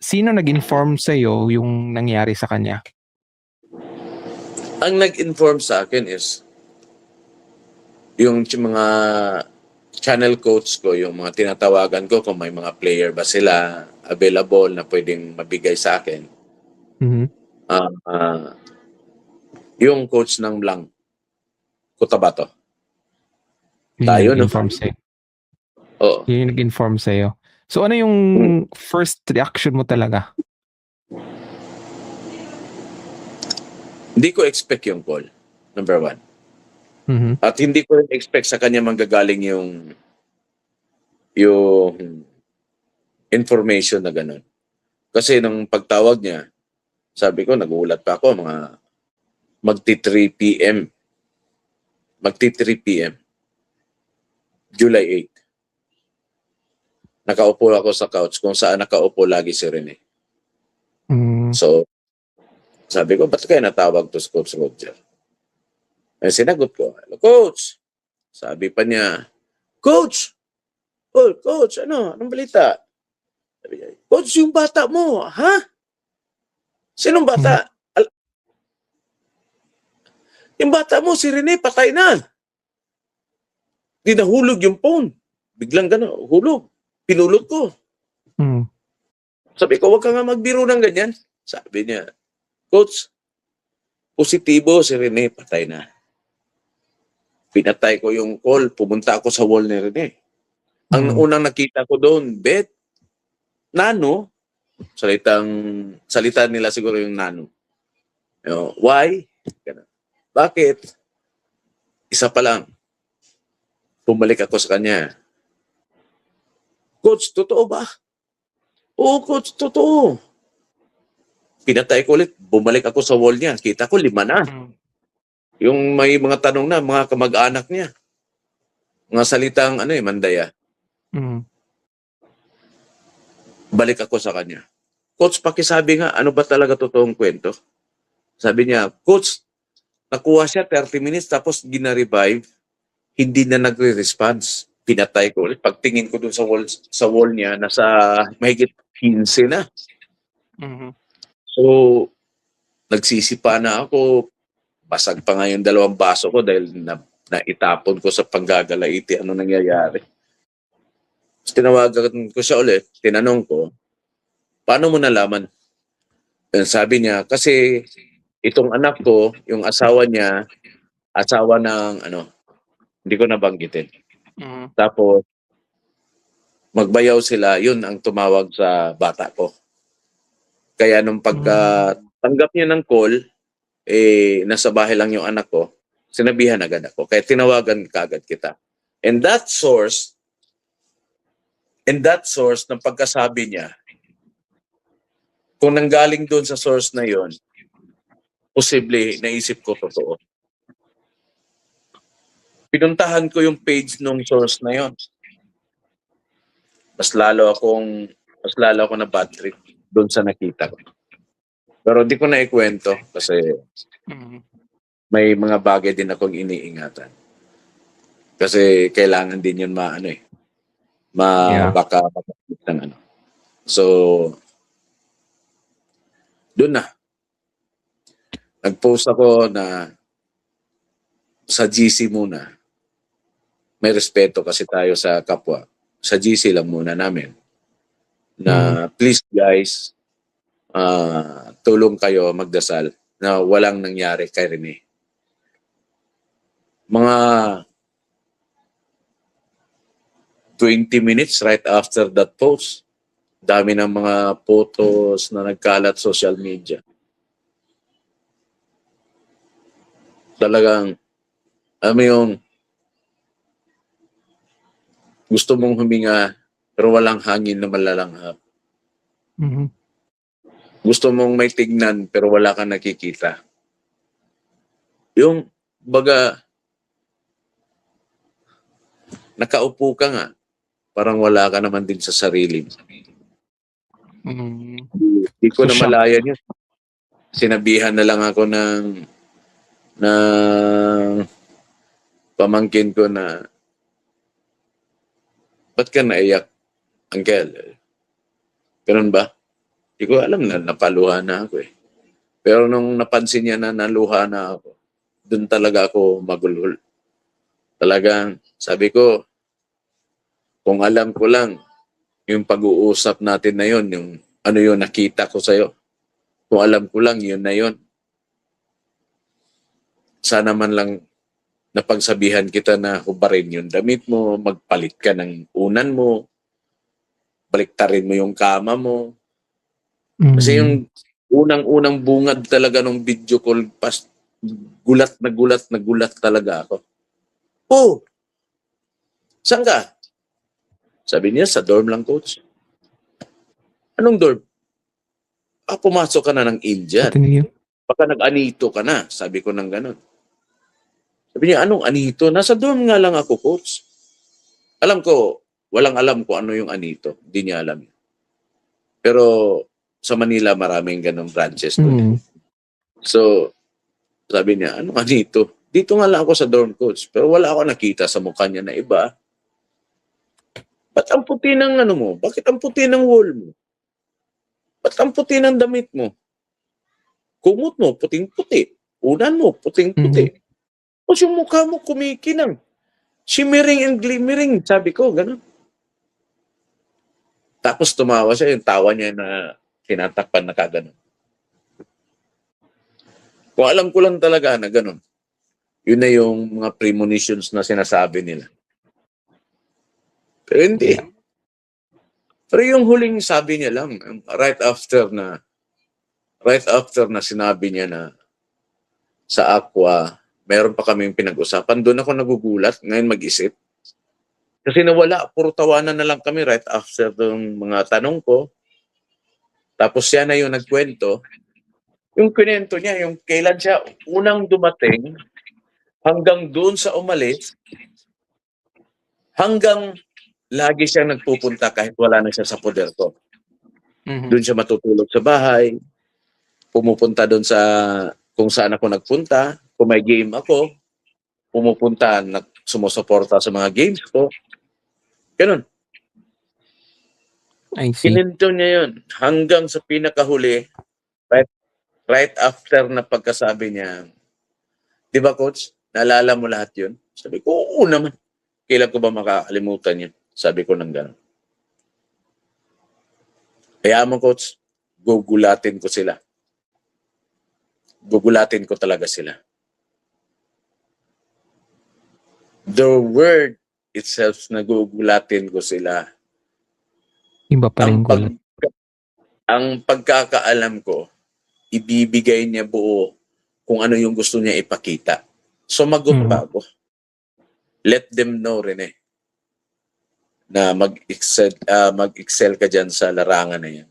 sino nag-inform sa'yo yung nangyari sa kanya? Ang nag-inform sa akin is yung mga channel coach ko, yung mga tinatawagan ko kung may mga player ba sila available na pwedeng mabigay sa akin. Mhm. Yung coach ng Blanc, Cotabato. Yun Tayo, yung no? nag-inform sa'yo. Oo. Yun yung nag-inform sa'yo. So ano yung first reaction mo talaga? Hindi ko expect yung call, number one. Mhm. At hindi ko expect sa kanya manggagaling yung information na ganun. Kasi nung pagtawag niya, sabi ko, nagulat pa ako, mga magti-3 p.m. Magti-3 p.m. July 8. Nakaupo ako sa couch kung saan nakaupo lagi si Rene. So, sabi ko, ba't kayo natawag to si Coach Roger? Eh, sinagot ko, hello, Coach. Sabi pa niya, Coach! Oh, Coach, anong balita? Sabi niya, Coach, yung bata mo, ha? Sinong bata? Yung bata mo, si Rene, patay na. Di nahulog yung phone. Biglang gano'n, hulog. Pinulot ko. Sabi ko, huwag ka nga magbiro ng ganyan. Sabi niya, Coach, positibo si Rene, patay na. Pinatay ko yung call, pumunta ako sa wall ni Rene. Ang unang nakita ko doon, Bet, Nano, salita nila siguro yung Nano. Why? Bakit? Isa pa lang. Bumalik ako sa kanya. Coach, totoo ba? Oo, Coach, totoo. Pinatay ko ulit. Bumalik ako sa wall niya. Kita ko, 5 na. Yung may mga tanong na, mga kamag-anak niya. Mga salitang, Mandaya. Balik ako sa kanya. Coach, pakisabi nga, ano ba talaga totoong kwento? Sabi niya, Coach, nakuha siya 30 minutes tapos gina-revive, hindi na nagre-response. Pinatay ko ulit. Pagtingin ko dun sa wall niya, nasa mahigit 15 na. So, nagsisipa na ako. Basag pa nga yung 2 baso ko dahil naitapon ko sa panggagalaiti. Ano nangyayari? Tapos tinawagan ko siya ulit. Tinanong ko, paano mo nalaman? And sabi niya, kasi itong anak ko, yung asawa niya, asawa ng hindi ko nabanggitin. Tapos, magbayaw sila, yun ang tumawag sa bata ko. Kaya nung pagtanggap niya ng call, nasa bahay lang yung anak ko, sinabihan agad ako. Kaya tinawagan kaagad kita. And that source ng pagkasabi niya, kung nanggaling doon sa source na yon, posible naisip ko totoo. Pinuntahan ko yung page ng source na yon. Mas lalo ako na bad trip doon sa nakita ko. Pero di ko na ikwento kasi may mga bagay din akong iniingatan. Kasi kailangan din yun baka ng So, doon na. Nag-post ako na sa GC muna. May respeto kasi tayo sa kapwa. Sa GC lang muna namin. Na please guys, tulong kayo magdasal na walang nangyari kay Rene. Mga 20 minutes right after that post, dami ng mga photos na nagkalat social media. Talagang, yung gusto mong huminga pero walang hangin na malalanghap. Gusto mong may tignan pero wala kang nakikita. Yung baga, nakaupo ka nga, parang wala ka naman din sa sarili. Hindi ko na malayan yun. Sinabihan na lang ako ng pamangkin ko na, ba't ka naiyak, Uncle? Ganun ba? Hindi ko alam na napaluha na ako eh. Pero nung napansin niya na naluha na ako, doon talaga ako magulol. Talagang sabi ko, kung alam ko lang, yung pag-uusap natin na yun, yung ano yun nakita ko sa'yo. Kung alam ko lang, yun na yun. Sana man lang napagsabihan kita na hubarin yung damit mo, magpalit ka ng unan mo, baliktarin mo yung kama mo. Kasi yung unang-unang bungad talaga nung video call, gulat na gulat talaga ako. Oh, saan ka? Sabi niya, sa dorm lang, coach. Anong dorm? Pumasok ka na ng Indian. Continue. Baka nag-anito ka na. Sabi ko ng ganun. Sabi niya, anong anito? Nasa dorm nga lang ako, coach. Alam ko, walang alam ko ano yung anito. Hindi niya alam. Pero sa Manila, maraming ganong branches doon. So, sabi niya, anong anito? Dito nga lang ako sa dorm, coach. Pero wala ako nakita sa mukha niya na iba. Ba't ang puti ng ano mo? Bakit ang puti ng wall mo? Ba't ang puti ng damit mo? Kumot mo, puting-puti. Unan mo, puting-puti. Tapos yung mukha mo kumikinang. Shimmering and glimmering. Sabi ko, gano'n. Tapos tumawa siya, yung tawa niya na tinatakpan na kagano'n. Kung alam ko lang talaga na gano'n, yun na yung mga premonitions na sinasabi nila. Pero hindi. Pero yung huling sabi niya lang, right after na sinabi niya na sa Aqua, meron pa kaming pinag-usapan. Doon ako nagugulat, ngayon mag-isip. Kasi nawala, puro tawanan na lang kami right after ng mga tanong ko. Tapos siya na yung nagkwento. Yung kwento niya, yung kailan siya unang dumating, hanggang doon sa umalis, hanggang lagi siyang nagpupunta kahit wala na siya sa poder ko. Doon siya matutulog sa bahay, pumupunta doon sa kung saan ako nagpunta, kung may game ako, pumupunta, sumusuporta sa mga games ko. Ganun. I see. Kininto niya yun hanggang sa pinakahuli, right after na pagkasabi niya, di ba coach, naalala mo lahat yun? Sabi ko, oo naman. Kailan ko ba makakalimutan yun? Sabi ko ng gano'n. Kaya mo coach, gugulatin ko sila. Gugulatin ko talaga sila. The word itself na gugulatin ko sila. Iba pa rin gulat. Ang pagkakaalam ko, ibibigay niya buo kung ano yung gusto niya ipakita. Sumagot pa ako. Let them know rin na mag-excel ka dyan sa larangan na yan.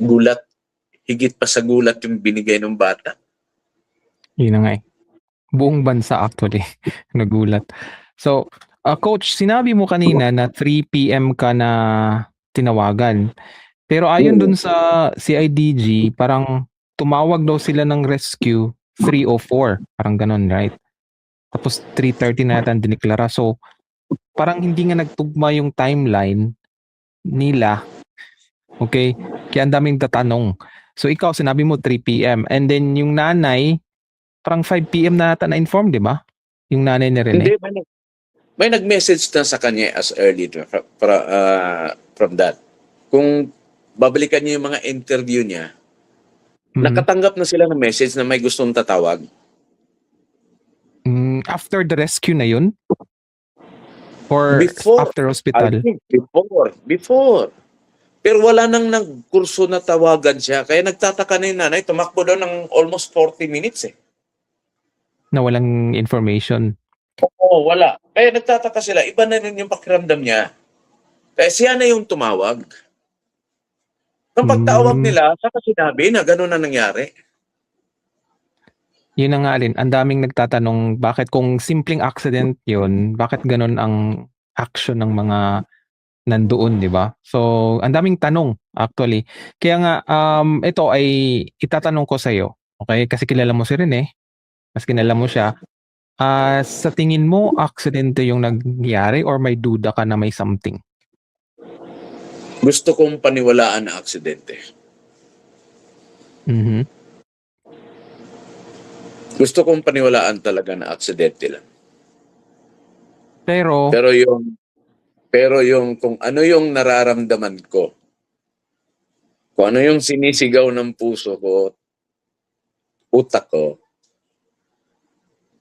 Gulat. Higit pa sa gulat yung binigay ng bata. Yun na nga eh. Buong bansa actually nagulat. So, coach, sinabi mo kanina na 3 PM ka na tinawagan. Pero ayon dun sa CIDG, parang tumawag daw sila ng rescue 3:04. Parang ganun, right? Tapos 3:30 na yata ang diniklara. So, parang hindi nga nagtugma yung timeline nila. Okay? Kaya ang daming tatanong. So, ikaw, sinabi mo 3 PM. And then, yung nanay, parang 5 PM na ata na-inform, di ba? Yung nanay ni Rene. Hindi, may nag-message na sa kanya as early from that. Kung babalikan niyo yung mga interview niya, nakatanggap na sila ng message na may gustong tatawag. After the rescue na yun? Or after hospital? I think before. Pero wala nang nagkurso na tawagan siya. Kaya nagtataka na yung nanay, tumakbo daw ng almost 40 minutes Na walang information. Oo, wala. Kaya nagtataka sila, iba na rin yung pakiramdam niya. Kaya siya na yung tumawag. Nung pagtawag nila, saka sinabi na gano'n na nangyari. Yun na nga rin, ang daming nagtatanong bakit kung simpleng accident yun, bakit gano'n ang action ng mga nandoon, di ba? So, ang daming tanong actually. Kaya nga, ito ay itatanong ko sa'yo. Okay? Kasi kilala mo si Rene. Mas kilala mo siya. Sa tingin mo, aksidente yung nangyari or may duda ka na may something? Gusto kong paniwalaan na aksidente. Mhm. Gusto kong paniwalaan talaga na aksidente lang. Pero Pero yung kung ano yung nararamdaman ko, kung ano yung sinisigaw ng puso ko, utak ko,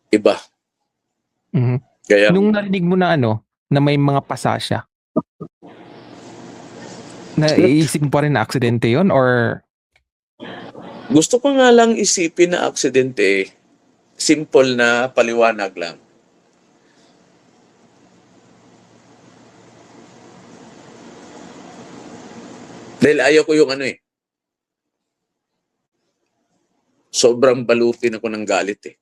iba. mhm. Kaya Nung narinig mo na na may mga pasa siya, naiisip mo pa rin na aksidente 'yon or gusto ko nga lang isipin na aksidente, simple na paliwanag lang. Dahil ayaw ko yung sobrang balutin ako ng galit eh.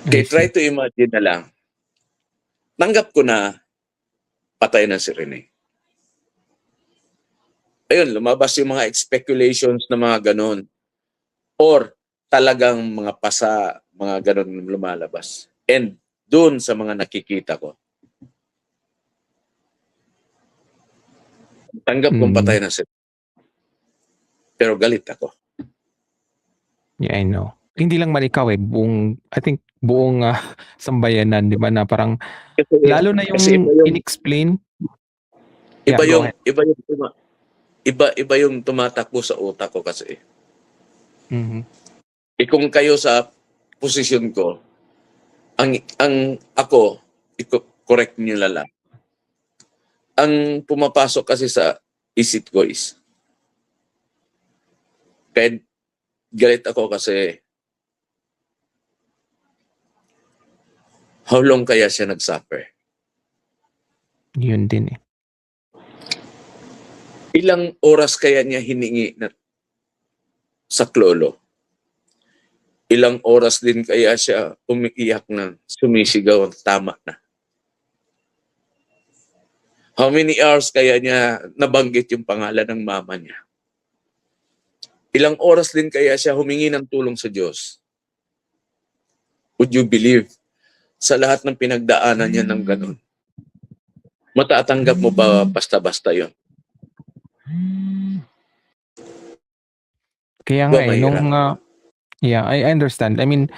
I Okay, try see. to imagine na lang. Tanggap ko na patay na si Rene. Ayun, lumabas yung mga speculations na mga ganon. Or talagang mga pasa, mga ganon lumalabas. And doon sa mga nakikita ko, tanggap kong patay na si Rene. Pero galit ako. Yeah, I know. Hindi lang man ikaw I think buong sambayanan, 'di ba, na parang lalo na Kasi yung in-explain. Yeah, iba go yung ahead. iba yung tumatakbo sa utak ko kasi. Mhm. Kung kayo sa posisyon ko, ang ako, correct niyo lang. Ang pumapasok kasi sa isip ko is, kahit galit ako kasi, how long kaya siya nag-suffer? Yun din eh. Ilang oras kaya niya hiningi na sa klolo? Ilang oras din kaya siya umiiyak na sumisigaw ang tama na? How many hours kaya niya nabanggit yung pangalan ng mama niya? Ilang oras din kaya siya humingi ng tulong sa Diyos? Would you believe sa lahat ng pinagdaanan niya ng ganun? Matatanggap mo ba basta-basta yun? Kaya nga yeah, I understand. I mean,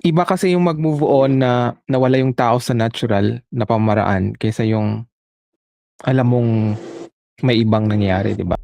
iba kasi yung mag-move on na nawala yung tao sa natural na pamaraan kaysa yung alam mong may ibang nangyari, 'di ba?